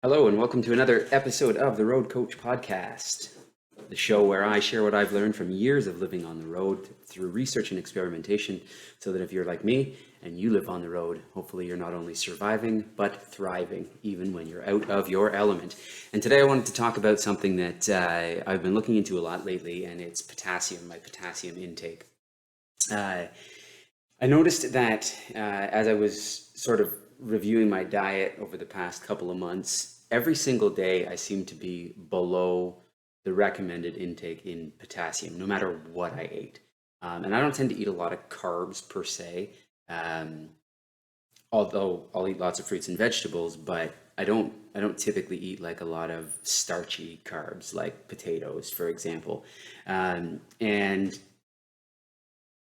Hello, and welcome to another episode of the Road Coach Podcast, the show where I share what I've learned from years of living on the road through research and experimentation, so that if you're like me and you live on the road, hopefully you're not only surviving, but thriving, even when you're out of your element. And today I wanted to talk about something that I've been looking into a lot lately, and it's potassium, my potassium intake. I noticed that as I was sort of reviewing my diet over the past couple of months, every single day I seem to be below the recommended intake in potassium, no matter what I ate. And I don't tend to eat a lot of carbs per se, although I'll eat lots of fruits and vegetables, but I don't typically eat like a lot of starchy carbs like potatoes, for example. And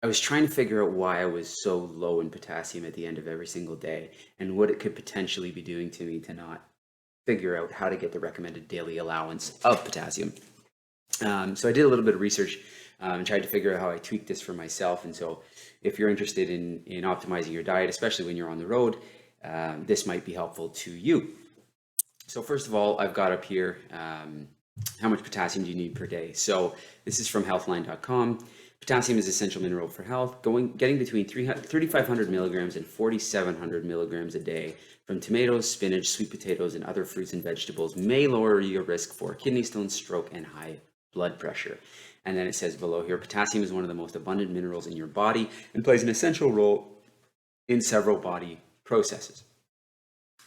I was trying to figure out why I was so low in potassium at the end of every single day and what it could potentially be doing to me to not figure out how to get the recommended daily allowance of potassium. So I did a little bit of research and tried to figure out how I tweak this for myself. And so if you're interested in optimizing your diet, especially when you're on the road, this might be helpful to you. So first of all, I've got up here, how much potassium do you need per day? So this is from healthline.com. Potassium is an essential mineral for health, getting between 3,500 milligrams and 4,700 milligrams a day from tomatoes, spinach, sweet potatoes, and other fruits and vegetables may lower your risk for kidney stones, stroke, and high blood pressure. And then it says below here, potassium is one of the most abundant minerals in your body and plays an essential role in several body processes.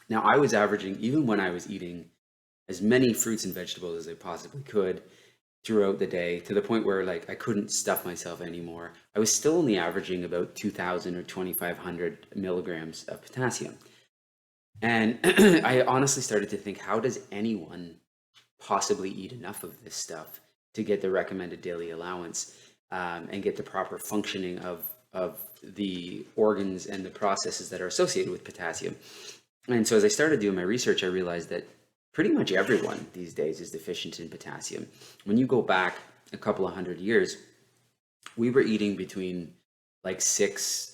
Now, I was averaging, even when I was eating as many fruits and vegetables as I possibly could throughout the day, to the point where like I couldn't stuff myself anymore, I was still only averaging about 2,000 or 2,500 milligrams of potassium. And I honestly started to think, how does anyone possibly eat enough of this stuff to get the recommended daily allowance and get the proper functioning of the organs and the processes that are associated with potassium? And so as I started doing my research, I realized that pretty much everyone these days is deficient in potassium. When you go back a couple of hundred years, we were eating between like 6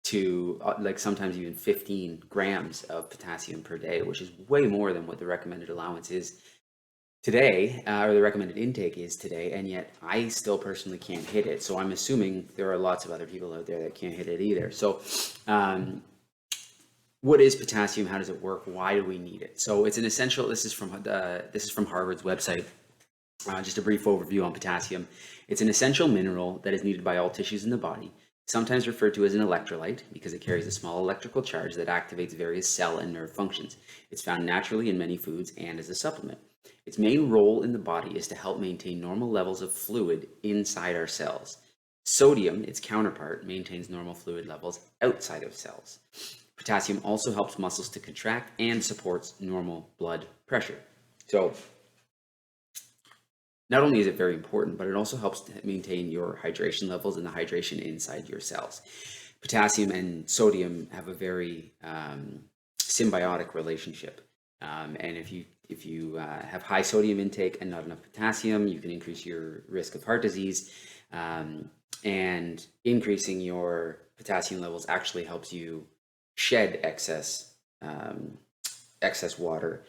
to like sometimes even 15 grams of potassium per day, which is way more than what the recommended allowance is today, or the recommended intake is today, and yet I still personally can't hit it. So I'm assuming there are lots of other people out there that can't hit it either. So what is potassium? How does it work? Why do we need it? So it's an essential. This is from Harvard's website. Just a brief overview on potassium. It's an essential mineral that is needed by all tissues in the body, sometimes referred to as an electrolyte because it carries a small electrical charge that activates various cell and nerve functions. It's found naturally in many foods and as a supplement. Its main role in the body is to help maintain normal levels of fluid inside our cells. Sodium, its counterpart, maintains normal fluid levels outside of cells. Potassium also helps muscles to contract and supports normal blood pressure. So not only is it very important, but it also helps to maintain your hydration levels and the hydration inside your cells. Potassium and sodium have a very symbiotic relationship. And if you have high sodium intake and not enough potassium, you can increase your risk of heart disease. And increasing your potassium levels actually helps you shed excess water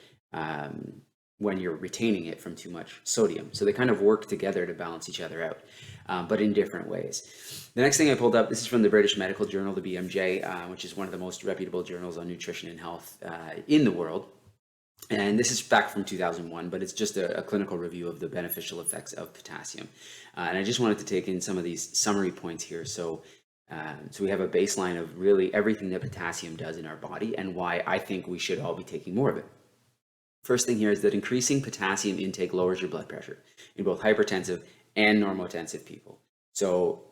when you're retaining it from too much sodium. So they kind of work together to balance each other out, but in different ways. The next thing I pulled up, this is from the British Medical Journal, the BMJ, which is one of the most reputable journals on nutrition and health in the world. And this is back from 2001, but it's just a clinical review of the beneficial effects of potassium. And I just wanted to take in some of these summary points here. So we have a baseline of really everything that potassium does in our body and why I think we should all be taking more of it. First thing here is that increasing potassium intake lowers your blood pressure in both hypertensive and normotensive people. So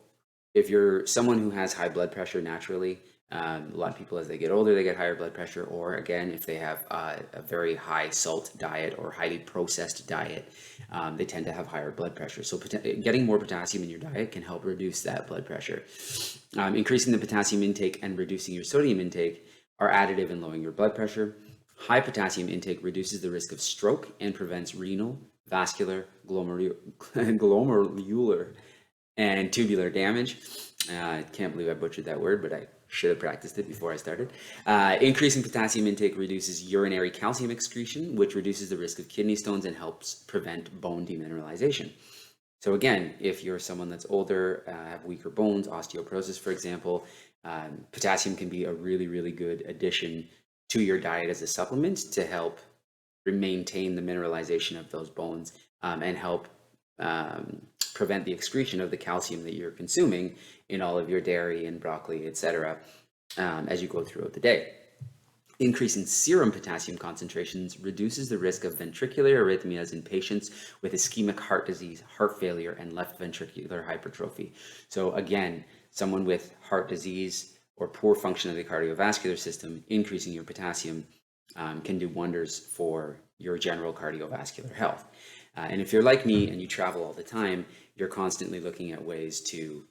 if you're someone who has high blood pressure naturally, a lot of people as they get older, they get higher blood pressure, or again, if they have a very high salt diet or highly processed diet, they tend to have higher blood pressure. So getting more potassium in your diet can help reduce that blood pressure. Increasing the potassium intake and reducing your sodium intake are additive in lowering your blood pressure. High potassium intake reduces the risk of stroke and prevents renal, vascular, glomerular, and tubular damage. I can't believe I butchered that word, but I should have practiced it before I started. Increasing potassium intake reduces urinary calcium excretion, which reduces the risk of kidney stones and helps prevent bone demineralization. So again, if you're someone that's older, have weaker bones, osteoporosis, for example, potassium can be a really, really good addition to your diet as a supplement to help maintain the mineralization of those bones, and help prevent the excretion of the calcium that you're consuming in all of your dairy and broccoli, etc., as you go throughout the day. Increasing serum potassium concentrations reduces the risk of ventricular arrhythmias in patients with ischemic heart disease, heart failure, and left ventricular hypertrophy. So again, someone with heart disease or poor function of the cardiovascular system, increasing your potassium can do wonders for your general cardiovascular health. And if you're like me and you travel all the time, you're constantly looking at ways to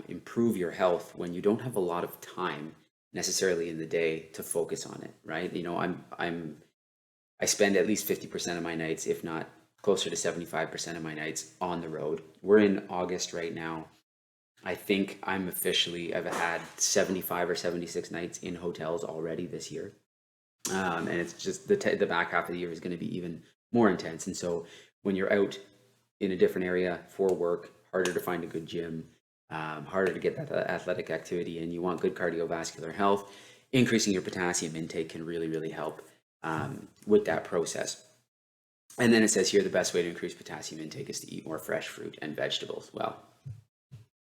improve your health when you don't have a lot of time necessarily in the day to focus on it, right? You know, I spend at least 50% of my nights, if not closer to 75% of my nights on the road. We're in August right now. I think I've had 75 or 76 nights in hotels already this year. And it's just the back half of the year is going to be even more intense. And so when you're out in a different area for work, harder to find a good gym, harder to get that athletic activity, and you want good cardiovascular health, increasing your potassium intake can really, really help with that process. And then it says here the best way to increase potassium intake is to eat more fresh fruit and vegetables. Well,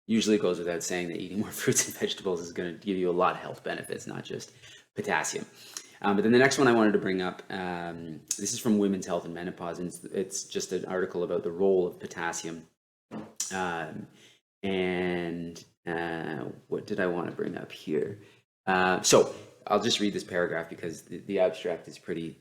usually it goes without saying that eating more fruits and vegetables is going to give you a lot of health benefits, not just potassium. But then the next one I wanted to bring up, this is from Women's Health and Menopause, and it's just an article about the role of potassium. What did I want to bring up here? So I'll just read this paragraph because the abstract is pretty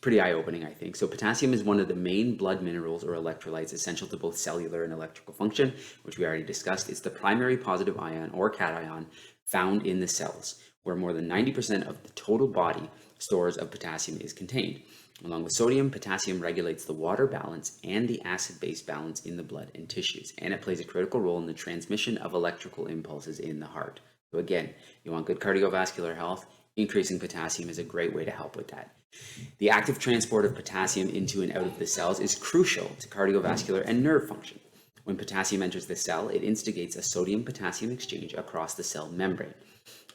eye-opening, I think. So potassium is one of the main blood minerals or electrolytes essential to both cellular and electrical function, which we already discussed. It's the primary positive ion or cation found in the cells, where more than 90% of the total body stores of potassium is contained. Along with sodium, potassium regulates the water balance and the acid-base balance in the blood and tissues, and it plays a critical role in the transmission of electrical impulses in the heart. So again, you want good cardiovascular health, increasing potassium is a great way to help with that. The active transport of potassium into and out of the cells is crucial to cardiovascular and nerve function. When potassium enters the cell, it instigates a sodium-potassium exchange across the cell membrane.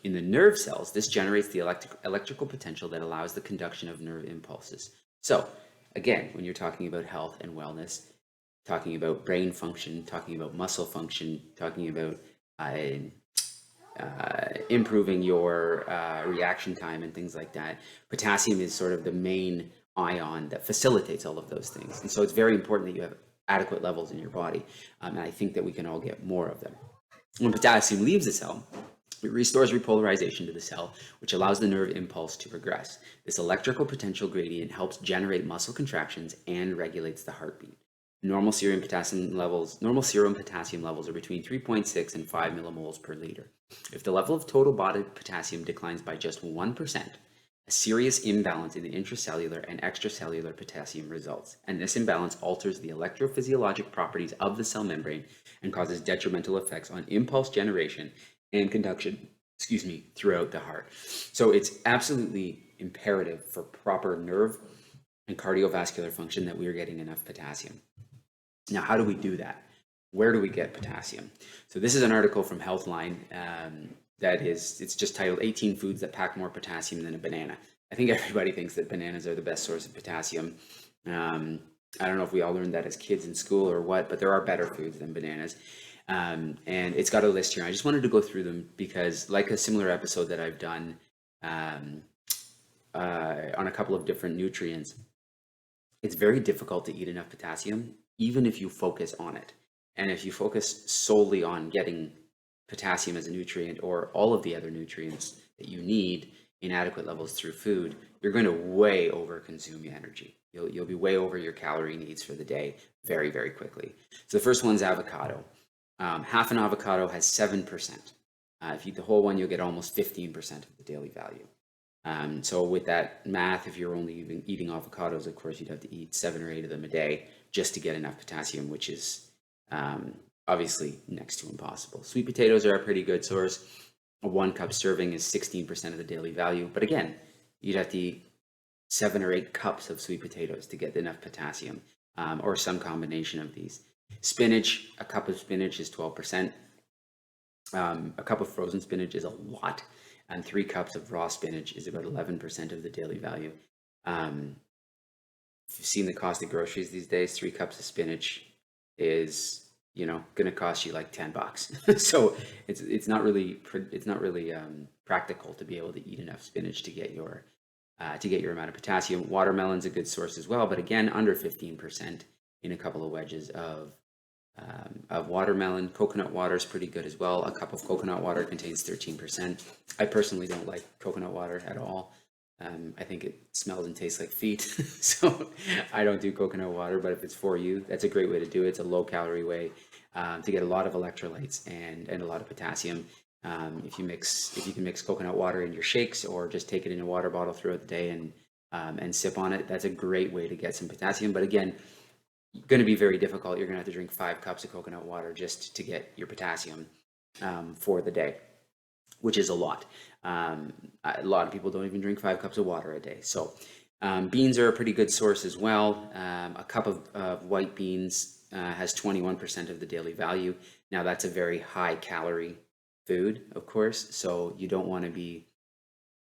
In the nerve cells, this generates the electrical potential that allows the conduction of nerve impulses. So, again, when you're talking about health and wellness, talking about brain function, talking about muscle function, talking about improving your reaction time and things like that, potassium is sort of the main ion that facilitates all of those things. And so it's very important that you have adequate levels in your body. And I think that we can all get more of them. When potassium leaves the cell, it restores repolarization to the cell, which allows the nerve impulse to progress. This electrical potential gradient helps generate muscle contractions and regulates the heartbeat. Normal serum potassium levels are between 3.6 and 5 millimoles per liter. If the level of total body potassium declines by just 1%, a serious imbalance in the intracellular and extracellular potassium results, and this imbalance alters the electrophysiologic properties of the cell membrane and causes detrimental effects on impulse generation and conduction, throughout the heart. So it's absolutely imperative for proper nerve and cardiovascular function that we are getting enough potassium. Now, how do we do that? Where do we get potassium? So this is an article from Healthline it's just titled 18 Foods That Pack More Potassium Than a Banana. I think everybody thinks that bananas are the best source of potassium. I don't know if we all learned that as kids in school or what, but there are better foods than bananas. And it's got a list here. I just wanted to go through them because, like a similar episode that I've done on a couple of different nutrients, it's very difficult to eat enough potassium, even if you focus on it. And if you focus solely on getting potassium as a nutrient or all of the other nutrients that you need in adequate levels through food, you're going to way over-consume your energy. You'll be way over your calorie needs for the day very, very quickly. So the first one's avocado. Half an avocado has 7%. If you eat the whole one, you'll get almost 15% of the daily value. So with that math, if you're only eating avocados, of course, you'd have to eat 7 or 8 of them a day just to get enough potassium, which is obviously next to impossible. Sweet potatoes are a pretty good source. A 1 cup serving is 16% of the daily value. But again, you'd have to eat 7 or 8 cups of sweet potatoes to get enough potassium, or some combination of these. Spinach, a cup of spinach is 12%. A cup of frozen spinach is a lot, and 3 cups of raw spinach is about 11% of the daily value. If you've seen the cost of groceries these days, 3 cups of spinach is, going to cost you like $10. So it's not really practical to be able to eat enough spinach to get your amount of potassium. Watermelon's a good source as well, but again, under 15% in a couple of wedges of watermelon. Coconut water is pretty good as well. A cup of coconut water contains 13%. I personally don't like coconut water at all. I think it smells and tastes like feet, so I don't do coconut water, but if it's for you, that's a great way to do it. It's a low calorie way to get a lot of electrolytes and a lot of potassium. If you can mix coconut water in your shakes, or just take it in a water bottle throughout the day and sip on it, that's a great way to get some potassium. But again, going to be very difficult. You're going to have to drink 5 cups of coconut water just to get your potassium for the day, which is a lot. A lot of people don't even drink 5 cups of water a day. So beans are a pretty good source as well. A cup of white beans has 21% of the daily value. Now that's a very high calorie food, of course, so you don't want to be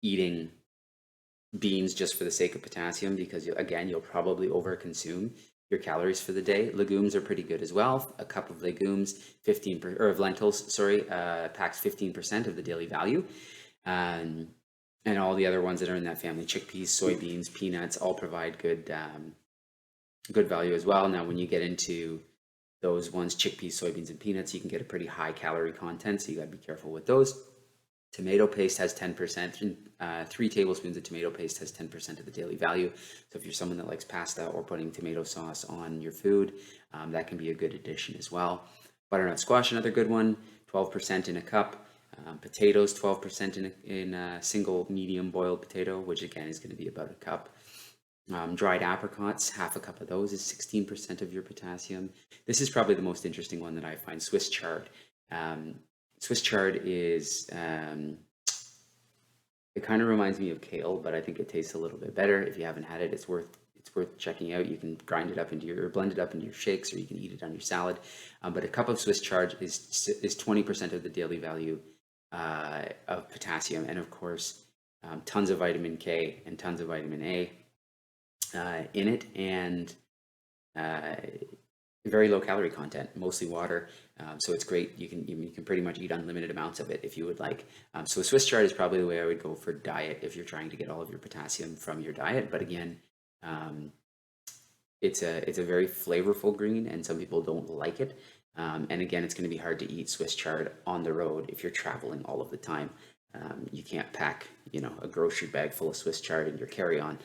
eating beans just for the sake of potassium, because you'll probably overconsume your calories for the day. Legumes are pretty good as well. A cup of legumes, of lentils, packs 15% of the daily value. And all the other ones that are in that family, chickpeas, soybeans, peanuts, all provide good value as well. Now, when you get into those ones, chickpeas, soybeans, and peanuts, you can get a pretty high calorie content, so you got to be careful with those. Tomato paste has 10%. 3 tablespoons of tomato paste has 10% of the daily value. So if you're someone that likes pasta or putting tomato sauce on your food, that can be a good addition as well. Butternut squash, another good one, 12% in a cup. Potatoes, 12% in a single medium boiled potato, which again is going to be about a cup. Dried apricots, half a cup of those is 16% of your potassium. This is probably the most interesting one that I find, Swiss chard. Swiss chard is, it kind of reminds me of kale, but I think it tastes a little bit better. If you haven't had it, it's worth checking out. You can blend it up into your shakes, or you can eat it on your salad. But a cup of Swiss chard is 20% of the daily value of potassium, and of course, tons of vitamin K and tons of vitamin A in it, and very low calorie content, mostly water. So it's great. You can pretty much eat unlimited amounts of it if you would like. So a Swiss chard is probably the way I would go for diet if you're trying to get all of your potassium from your diet. But again, it's a very flavorful green, and some people don't like it. And again, it's going to be hard to eat Swiss chard on the road if you're traveling all of the time. You can't pack, a grocery bag full of Swiss chard in your carry-on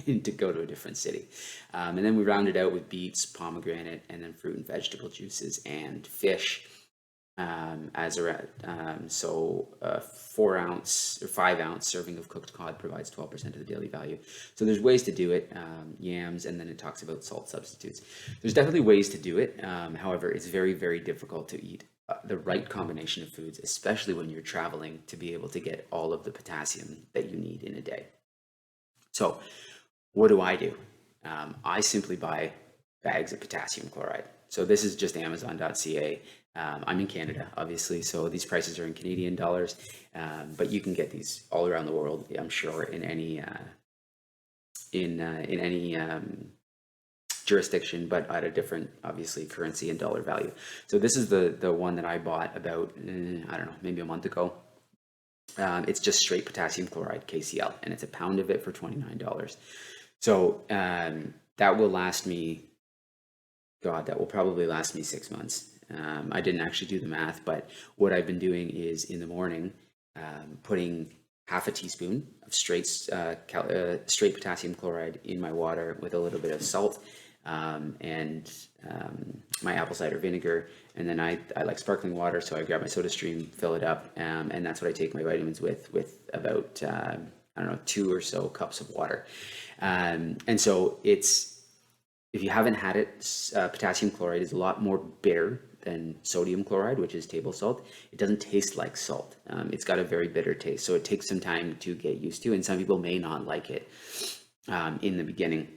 to go to a different city. And then we round it out with beets, pomegranate, and then fruit and vegetable juices and fish. So 4-ounce or 5-ounce serving of cooked cod provides 12% of the daily value. So there's ways to do it. Yams, and then it talks about salt substitutes. There's definitely ways to do it. However, it's very, very difficult to eat the right combination of foods, especially when you're traveling, to be able to get all of the potassium that you need in a day. So what do? I simply buy bags of potassium chloride. So this is just amazon.ca. I'm in Canada, obviously, so these prices are in Canadian dollars, but you can get these all around the world, I'm sure, in any jurisdiction, but at a different, obviously, currency and dollar value. So this is the one that I bought about, I don't know, maybe a month ago. It's just straight potassium chloride, KCl, and it's a pound of it for $29. So that will last me, that will probably last me 6 months. I didn't actually do the math, but what I've been doing is in the morning, putting half a teaspoon of straight potassium chloride in my water with a little bit of salt, and my apple cider vinegar. And then I like sparkling water, so I grab my Soda Stream, fill it up, and that's what I take my vitamins with about, 2 or so cups of water. And so if you haven't had it, potassium chloride is a lot more bitter than sodium chloride, which is table salt. It doesn't taste like salt. It's got a very bitter taste, so it takes some time to get used to, and some people may not like it in the beginning.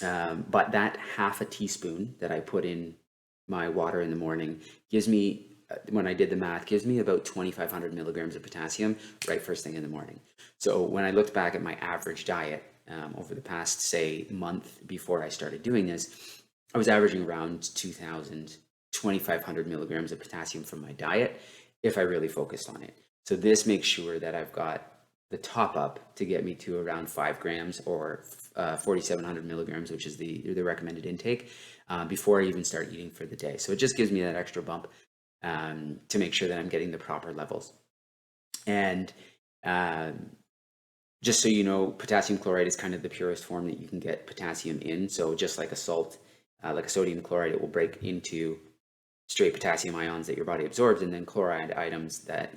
But that half a teaspoon that I put in my water in the morning gives me, when I did the math, gives me about 2,500 milligrams of potassium right first thing in the morning. So when I looked back at my average diet over the past, say, month before I started doing this, I was averaging around 2,000, 2,500 milligrams of potassium from my diet if I really focused on it. So this makes sure that I've got the top up to get me to around 5 grams or 4,700 milligrams, which is the recommended intake, before I even start eating for the day. So it just gives me that extra bump to make sure that I'm getting the proper levels. And just so you know, potassium chloride is kind of the purest form that you can get potassium in. So just like a salt, like a sodium chloride, it will break into straight potassium ions that your body absorbs, and then chloride items that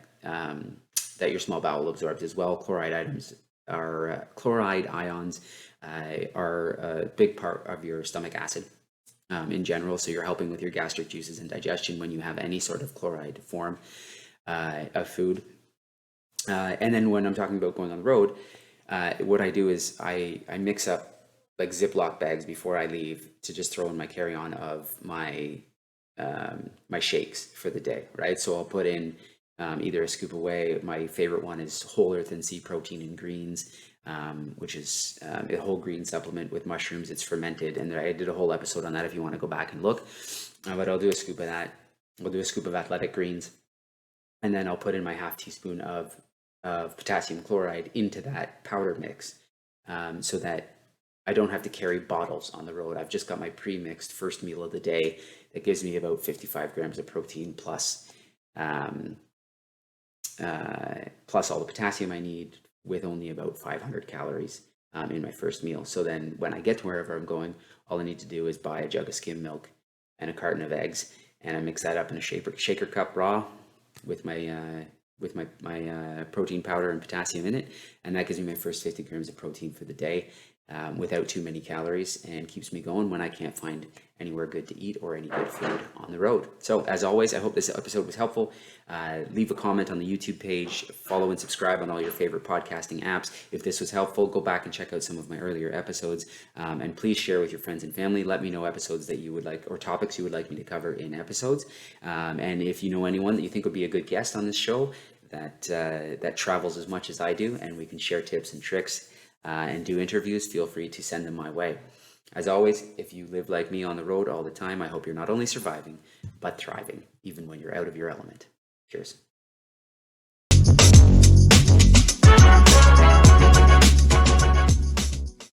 that your small bowel absorbs as well. Chloride ions are a big part of your stomach acid in general. So you're helping with your gastric juices and digestion when you have any sort of chloride form of food. And then when I'm talking about going on the road, what I do is I mix up like Ziploc bags before I leave to just throw in my carry-on of my my shakes for the day, right? So I'll put in either a scoop of whey. My favorite one is whole earth and sea protein and greens, which is a whole green supplement with mushrooms. It's fermented, and I did a whole episode on that if you want to go back and look. But I'll do a scoop of that. I'll do a scoop of athletic greens, and then I'll put in my half teaspoon of potassium chloride into that powder mix, so that I don't have to carry bottles on the road. I've just got my pre-mixed first meal of the day that gives me about 55 grams of protein plus all the potassium I need, with only about 500 calories in my first meal. So then when I get to wherever I'm going, all I need to do is buy a jug of skim milk and a carton of eggs, and I mix that up in a shaker cup raw with my protein powder and potassium in it, and that gives me my first 50 grams of protein for the day, without too many calories, and keeps me going when I can't find anywhere good to eat or any good food on the road. So as always, I hope this episode was helpful. Leave a comment on the YouTube page, follow and subscribe on all your favorite podcasting apps. If this was helpful, go back and check out some of my earlier episodes, and please share with your friends and family. Let me know episodes that you would like, or topics you would like me to cover in episodes. And if you know anyone that you think would be a good guest on this show that travels as much as I do, and we can share tips and tricks and do interviews, feel free to send them my way. As always, if you live like me on the road all the time, I hope you're not only surviving, but thriving, even when you're out of your element. Cheers.